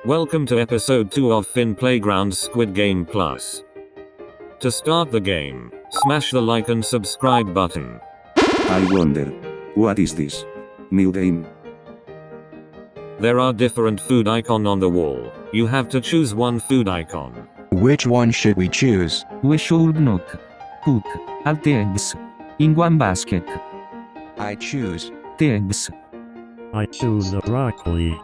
Welcome to episode 2 of Fin Playground's Squid Game Plus. To start the game, smash the like and subscribe button. I wonder, what is this new game? There are different food icons on the wall. You have to choose one food icon. Which one should we choose? We should not put all the eggs in one basket. I choose. The eggs. I choose the broccoli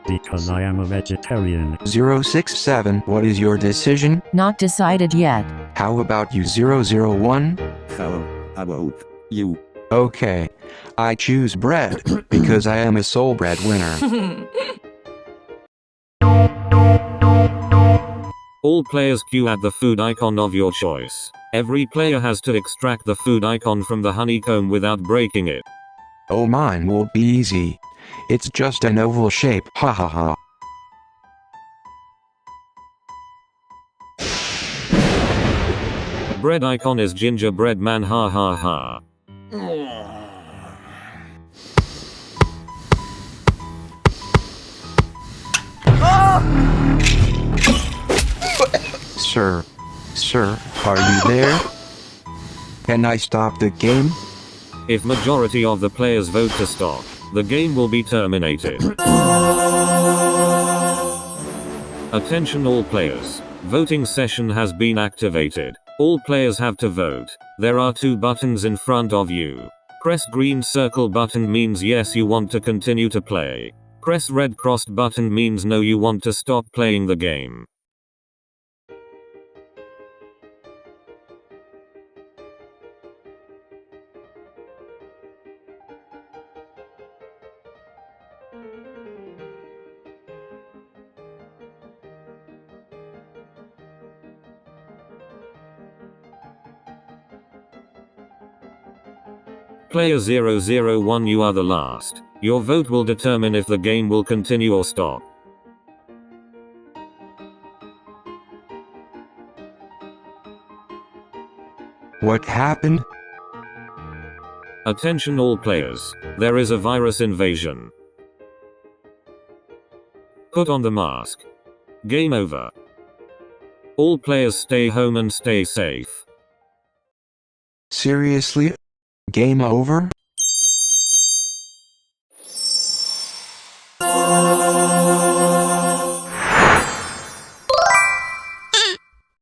because I am a vegetarian. 067. What is your decision? Not decided yet. How about you 001? How about you? Okay. I choose bread because I am a soul breadwinner. All players queue at the food icon of your choice. Every player has to extract the food icon from the honeycomb without breaking it. Oh, mine will be easy. It's just an oval shape. Ha ha ha. Bread icon is gingerbread man, ha ha ha. Sir, are you there? Can I stop the game? If majority of the players vote to stop, the game will be terminated. Attention all players. Voting session has been activated. All players have to vote. There are two buttons in front of you. Press green circle button means yes, you want to continue to play. Press red crossed button means no, you want to stop playing the game. Player 001, you are the last. Your vote will determine if the game will continue or stop. What happened? Attention all players. There is a virus invasion. Put on the mask. Game over. All players stay home and stay safe. Seriously? Game over?